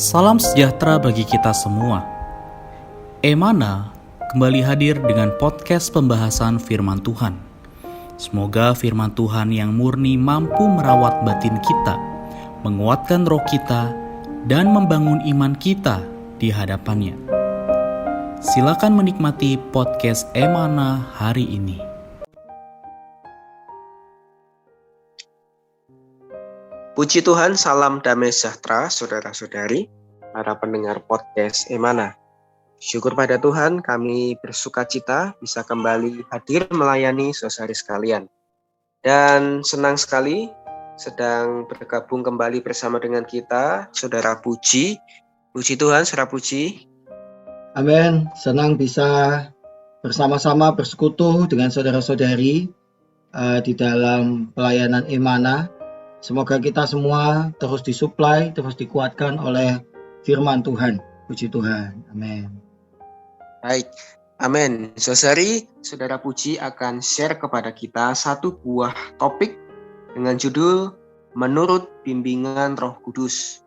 Salam sejahtera bagi kita semua. Emana kembali hadir dengan podcast pembahasan firman Tuhan. Semoga firman Tuhan yang murni mampu merawat batin kita, menguatkan roh kita, dan membangun iman kita di hadapannya. Silakan menikmati podcast Emana hari ini. Puji Tuhan, salam damai sejahtera saudara-saudari, para pendengar podcast Emana. Syukur pada Tuhan, kami bersuka cita bisa kembali hadir melayani saudari sekalian. Dan senang sekali sedang bergabung kembali bersama dengan kita, Saudara Puji. Puji Tuhan, Saudara Puji. Amin, senang bisa bersama-sama bersekutu dengan saudara-saudari di dalam pelayanan Emana. Semoga kita semua terus disuplai, terus dikuatkan oleh firman Tuhan. Puji Tuhan. Amin. Baik, amin. Saudari, Saudara Puji akan share kepada kita satu buah topik dengan judul Menurut Bimbingan Roh Kudus.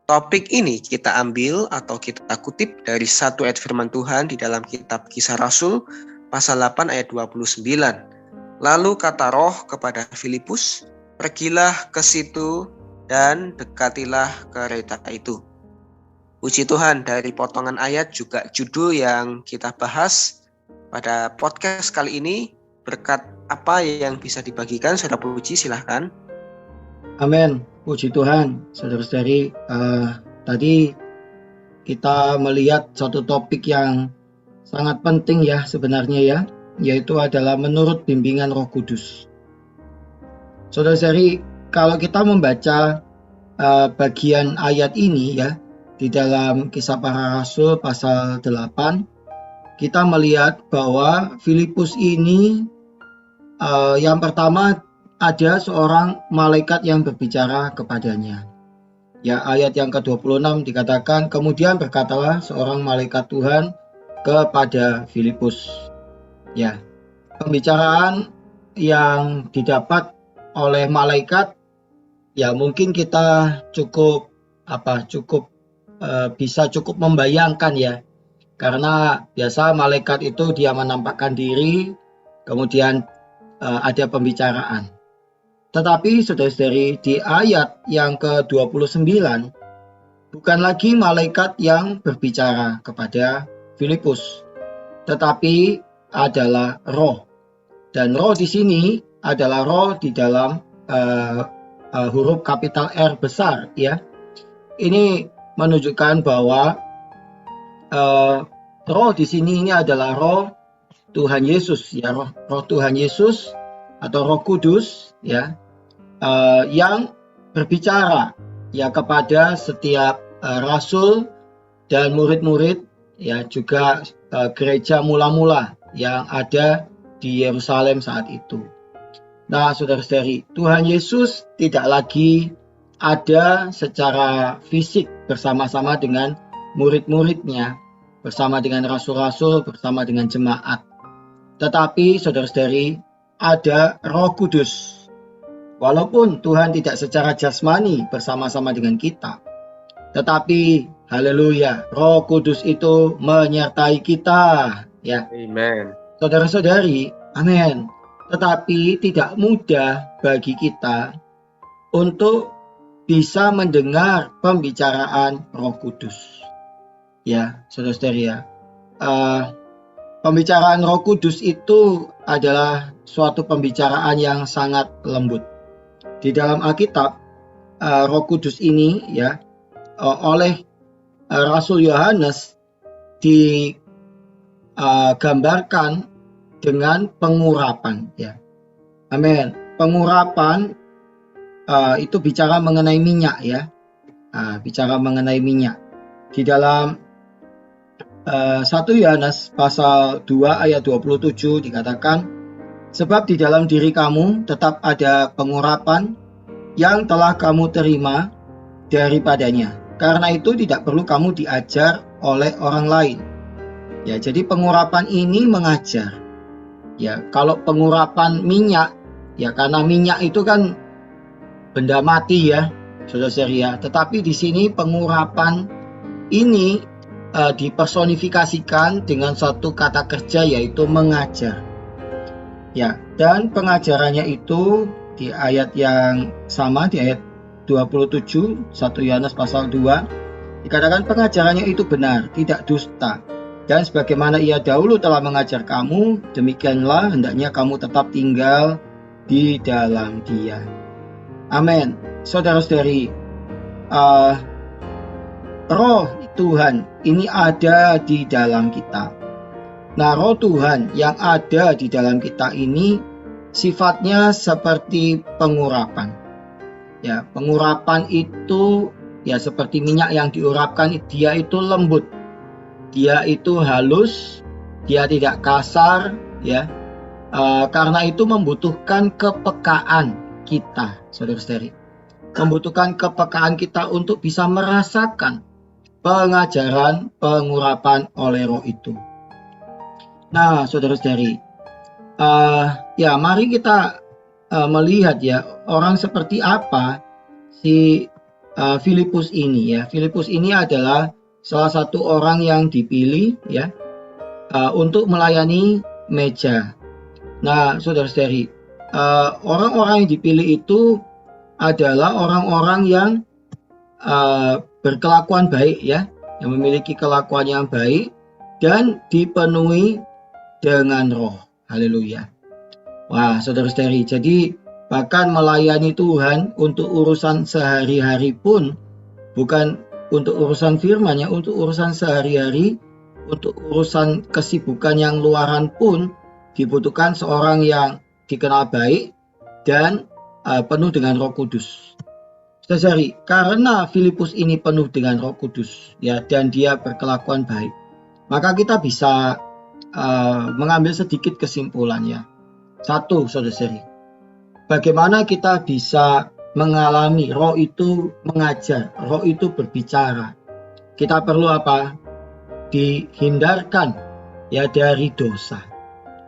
Topik ini kita ambil atau kita kutip dari satu ayat firman Tuhan di dalam kitab Kisah Rasul pasal 8 ayat 29. Lalu kata Roh kepada Filipus, "Pergilah ke situ dan dekatilah kereta itu." Puji Tuhan, dari potongan ayat juga judul yang kita bahas pada podcast kali ini. Berkat apa yang bisa dibagikan, Saudara Puji, silahkan. Amin, puji Tuhan. Saudara-saudari, tadi kita melihat satu topik yang sangat penting ya sebenarnya ya, yaitu adalah menurut bimbingan Roh Kudus. Saudara-saudari, kalau kita membaca bagian ayat ini ya, di dalam Kisah Para Rasul pasal 8, kita melihat bahwa Filipus ini yang pertama ada seorang malaikat yang berbicara kepadanya. Ya, ayat yang ke-26 dikatakan, kemudian berkatalah seorang malaikat Tuhan kepada Filipus. Ya, pembicaraan yang didapat oleh malaikat, ya mungkin kita bisa cukup membayangkan ya, karena biasa malaikat itu dia menampakkan diri, kemudian ada pembicaraan. Tetapi saudara-saudari, di ayat yang ke-29 bukan lagi malaikat yang berbicara kepada Filipus, tetapi adalah roh. Dan roh di sini adalah roh di dalam huruf kapital R besar ya. Ini menunjukkan bahwa roh di sini ini adalah roh Tuhan Yesus ya, roh Tuhan Yesus atau Roh Kudus ya, yang berbicara ya kepada setiap rasul dan murid-murid ya, juga gereja mula-mula yang ada di Yerusalem saat itu. Nah, saudara-saudari, Tuhan Yesus tidak lagi ada secara fisik bersama-sama dengan murid-muridnya, bersama dengan rasul-rasul, bersama dengan jemaat. Tetapi saudara-saudari, ada Roh Kudus. Walaupun Tuhan tidak secara jasmani bersama-sama dengan kita, tetapi haleluya, Roh Kudus itu menyertai kita ya. Amen. Saudara-saudari, amin. Tetapi tidak mudah bagi kita untuk bisa mendengar pembicaraan Roh Kudus. Ya, saudara-saudari ya. Pembicaraan Roh Kudus itu adalah suatu pembicaraan yang sangat lembut. Di dalam Alkitab, Roh Kudus ini ya oleh Rasul Yohanes digambarkan dengan pengurapan ya. Amin. Pengurapan itu bicara mengenai minyak ya. Bicara mengenai minyak. Di dalam 1 Yohanes pasal 2 ayat 27 dikatakan, sebab di dalam diri kamu tetap ada pengurapan yang telah kamu terima daripadanya. Karena itu tidak perlu kamu diajar oleh orang lain. Ya, jadi pengurapan ini mengajar. Ya, kalau pengurapan minyak, ya karena minyak itu kan benda mati ya, saudara-saudari ya. Tetapi di sini pengurapan ini dipersonifikasikan dengan satu kata kerja, yaitu mengajar. Ya, dan pengajarannya itu di ayat yang sama, di ayat 27, 1 Yohanes pasal 2, dikatakan pengajarannya itu benar, tidak dusta. Dan sebagaimana ia dahulu telah mengajar kamu, demikianlah hendaknya kamu tetap tinggal di dalam Dia. Amin. Saudara-saudari, Roh Tuhan ini ada di dalam kita. Nah, Roh Tuhan yang ada di dalam kita ini sifatnya seperti pengurapan. Ya, pengurapan itu ya seperti minyak yang diurapkan, dia itu lembut. Dia itu halus, dia tidak kasar, ya. Karena itu membutuhkan kepekaan kita, saudara-saudari. Membutuhkan kepekaan kita untuk bisa merasakan pengajaran, pengurapan oleh Roh itu. Nah, saudara-saudari, ya mari kita melihat ya orang seperti apa si Filipus ini ya. Filipus ini adalah salah satu orang yang dipilih ya untuk melayani meja. Nah, saudara-saudari, orang-orang yang dipilih itu adalah orang-orang yang berkelakuan baik ya, yang memiliki kelakuan yang baik dan dipenuhi dengan Roh. Haleluya. Wah, saudara-saudari, jadi bahkan melayani Tuhan untuk urusan sehari-hari pun, bukan untuk urusan firman-Nya, untuk urusan sehari-hari, untuk urusan kesibukan yang luaran pun dibutuhkan seorang yang dikenal baik dan penuh dengan Roh Kudus. Saudari, karena Filipus ini penuh dengan Roh Kudus ya, dan dia berkelakuan baik, maka kita bisa mengambil sedikit kesimpulannya. Satu, saudari, bagaimana kita bisa mengalami Roh itu mengajar, Roh itu berbicara? Kita perlu apa? Dihindarkan ya dari dosa.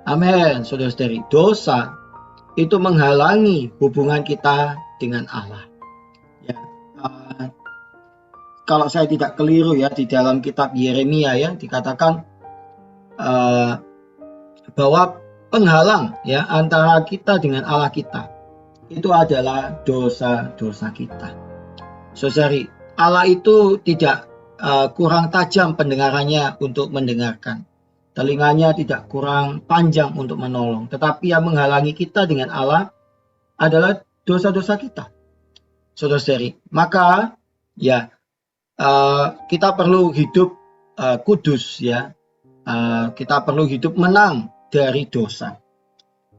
Amin, saudara-saudari. Dosa itu menghalangi hubungan kita dengan Allah. Ya, kalau saya tidak keliru ya, di dalam kitab Yeremia ya dikatakan bahwa penghalang ya antara kita dengan Allah kita itu adalah dosa-dosa kita. Saudari, Allah itu tidak kurang tajam pendengarannya untuk mendengarkan. Telinganya tidak kurang panjang untuk menolong, tetapi yang menghalangi kita dengan Allah adalah dosa-dosa kita, saudara-saudari. Maka ya kita perlu hidup kudus ya, kita perlu hidup menang dari dosa.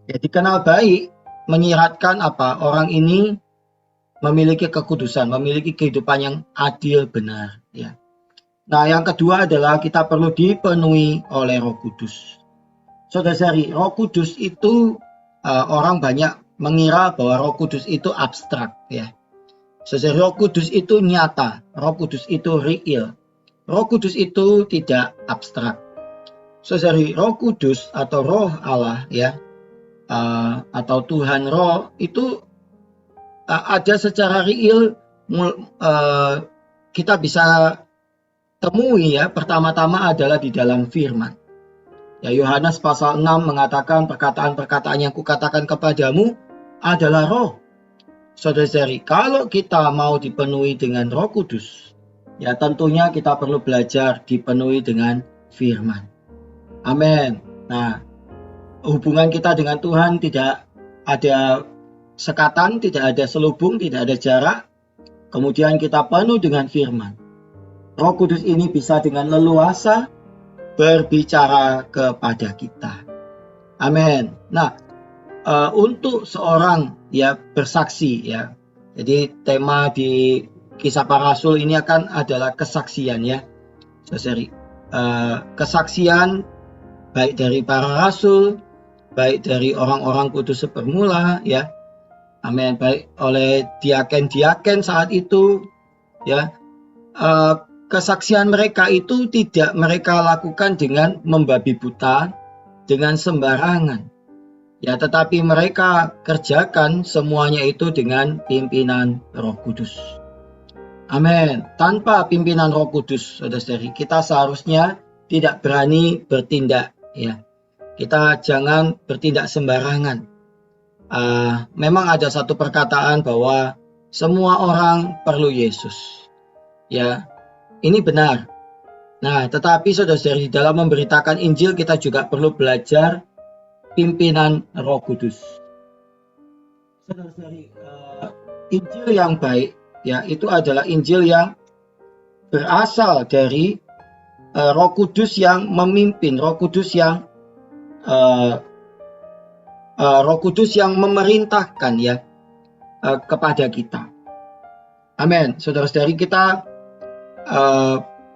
Ya, dikenal baik menyiratkan apa? Orang ini memiliki kekudusan, memiliki kehidupan yang adil, benar ya. Nah, yang kedua adalah kita perlu dipenuhi oleh Roh Kudus. Saudara-saudari, Roh Kudus itu orang banyak mengira bahwa Roh Kudus itu abstrak ya. Saudara, Roh Kudus itu nyata, Roh Kudus itu real. Roh Kudus itu tidak abstrak. Saudari, Roh Kudus atau Roh Allah ya, atau Tuhan Roh itu ada secara real, kita bisa temui ya. Pertama-tama adalah di dalam firman. Ya, Yohanes pasal 6 mengatakan perkataan-perkataan yang kukatakan kepadamu adalah roh. Saudara-saudari, kalau kita mau dipenuhi dengan Roh Kudus, ya tentunya kita perlu belajar dipenuhi dengan firman. Amin. Nah, hubungan kita dengan Tuhan tidak ada sekatan, tidak ada selubung, tidak ada jarak. Kemudian kita penuh dengan firman. Roh Kudus ini bisa dengan leluasa berbicara kepada kita. Amin. Nah, untuk seorang ya bersaksi ya. Jadi tema di Kisah Para Rasul ini akan adalah kesaksian ya. Saudari, kesaksian baik dari para rasul, baik dari orang-orang kudus sepermula ya. Amin. Baik oleh diaken-diaken saat itu ya. Kesaksian mereka itu tidak mereka lakukan dengan membabi buta, dengan sembarangan. Ya, tetapi mereka kerjakan semuanya itu dengan pimpinan Roh Kudus. Amin. Tanpa pimpinan Roh Kudus, saudara-saudari, kita seharusnya tidak berani bertindak. Ya, kita jangan bertindak sembarangan. Memang ada satu perkataan bahwa semua orang perlu Yesus. Ya, ini benar. Nah, tetapi saudara-saudari, dalam memberitakan Injil kita juga perlu belajar pimpinan Roh Kudus. Saudara-saudari, Injil yang baik, ya, itu adalah Injil yang berasal dari Roh Kudus yang memimpin, Roh Kudus yang memerintahkan, ya, kepada kita. Amin. Saudara-saudari, kita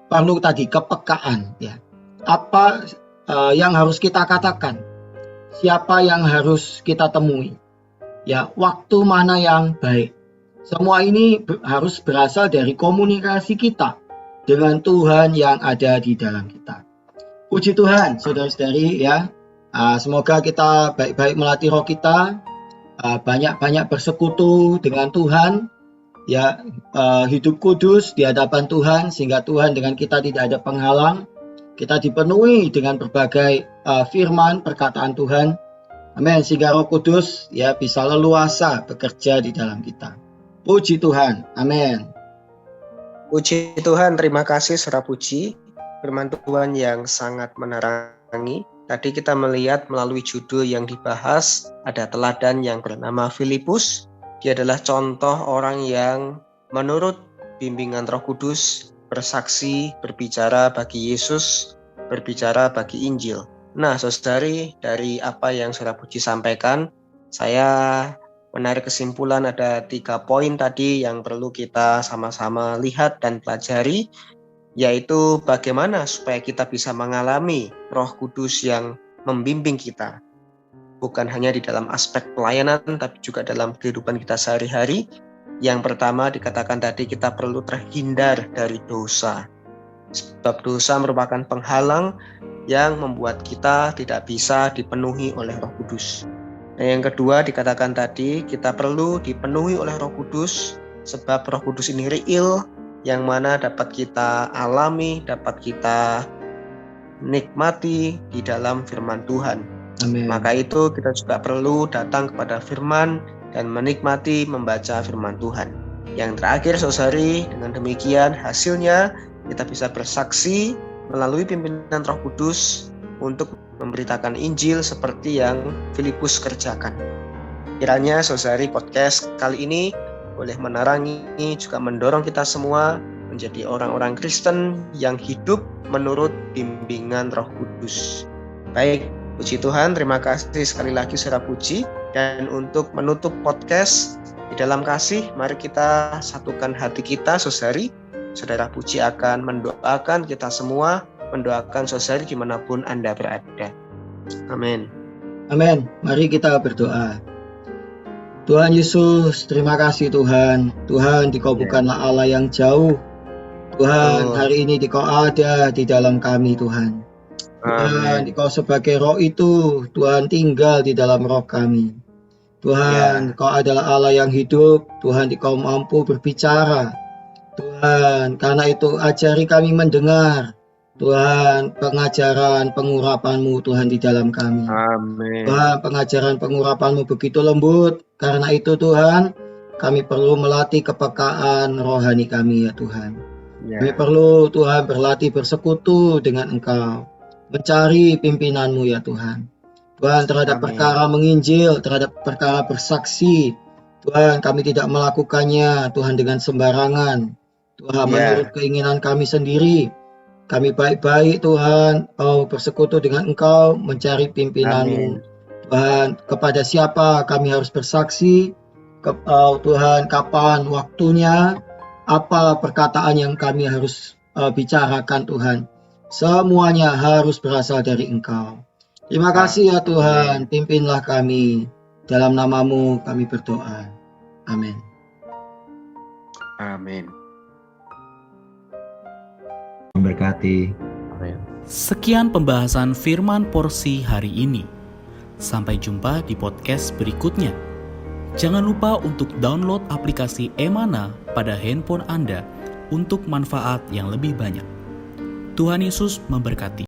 perlu tadi kepekaan, ya. Apa yang harus kita katakan? Siapa yang harus kita temui? Ya, waktu mana yang baik? Semua ini harus berasal dari komunikasi kita dengan Tuhan yang ada di dalam kita. Puji Tuhan, saudara-saudari, ya. Semoga kita baik-baik melatih roh kita, banyak-banyak bersekutu dengan Tuhan, ya, hidup kudus di hadapan Tuhan, sehingga Tuhan dengan kita tidak ada penghalang. Kita dipenuhi dengan berbagai firman perkataan Tuhan. Amin. Sehingga Roh Kudus, ya, bisa leluasa bekerja di dalam kita. Puji Tuhan. Amin. Puji Tuhan, terima kasih Saudara Puji. Firman Tuhan yang sangat menerangi. Tadi kita melihat melalui judul yang dibahas, ada teladan yang bernama Filipus. Dia adalah contoh orang yang menurut bimbingan Roh Kudus bersaksi, berbicara bagi Yesus, berbicara bagi Injil. Nah, saudari, dari apa yang Saudara Puji sampaikan, saya menarik kesimpulan ada 3 poin tadi yang perlu kita sama-sama lihat dan pelajari, yaitu bagaimana supaya kita bisa mengalami Roh Kudus yang membimbing kita. Bukan hanya di dalam aspek pelayanan, tapi juga dalam kehidupan kita sehari-hari. Yang pertama dikatakan tadi, kita perlu terhindar dari dosa. Sebab dosa merupakan penghalang yang membuat kita tidak bisa dipenuhi oleh Roh Kudus. Nah, yang kedua dikatakan tadi, kita perlu dipenuhi oleh Roh Kudus, sebab Roh Kudus ini real, yang mana dapat kita alami, dapat kita nikmati di dalam firman Tuhan. Amin. Maka itu kita juga perlu datang kepada firman dan menikmati membaca firman Tuhan. Yang terakhir, saudari, dengan demikian hasilnya kita bisa bersaksi melalui pimpinan Roh Kudus untuk memberitakan Injil seperti yang Filipus kerjakan. Kiranya saudari, podcast kali ini boleh menerangi, juga mendorong kita semua menjadi orang-orang Kristen yang hidup menurut bimbingan Roh Kudus. Baik, puji Tuhan, terima kasih sekali lagi Saudara Puji. Dan untuk menutup podcast di dalam kasih, mari kita satukan hati kita, saudari. Saudara Puji akan mendoakan kita semua, mendoakan saudari dimanapun Anda berada. Amin. Amin. Mari kita berdoa. Tuhan Yesus, terima kasih Tuhan. Tuhan, Dikau bukanlah Allah yang jauh. Tuhan, hari ini Dikau ada di dalam kami, Tuhan. Tuhan, Dikau sebagai roh itu, Tuhan tinggal di dalam roh kami. Tuhan, Kau adalah Allah yang hidup. Tuhan, Dikau mampu berbicara. Tuhan, karena itu ajari kami mendengar. Tuhan, pengajaran pengurapan-Mu Tuhan di dalam kami. Amin. Tuhan, pengajaran pengurapan-Mu begitu lembut. Karena itu Tuhan, kami perlu melatih kepekaan rohani kami, ya Tuhan. Kami perlu Tuhan berlatih bersekutu dengan Engkau, mencari pimpinan-Mu, ya Tuhan. Tuhan, terhadap perkara menginjil, terhadap perkara bersaksi, Tuhan, kami tidak melakukannya, Tuhan, dengan sembarangan. Tuhan, menurut keinginan kami sendiri. Kami baik-baik, Tuhan, bersekutu dengan Engkau, mencari pimpinan-Mu. Tuhan, kepada siapa kami harus bersaksi, Tuhan, kapan waktunya, apa perkataan yang kami harus bicarakan, Tuhan. Semuanya harus berasal dari Engkau. Terima kasih ya Tuhan, pimpinlah kami. Dalam nama-Mu kami berdoa. Amin. Amin. Memberkati. Sekian pembahasan firman porsi hari ini. Sampai jumpa di podcast berikutnya. Jangan lupa untuk download aplikasi Emana pada handphone Anda untuk manfaat yang lebih banyak. Tuhan Yesus memberkati.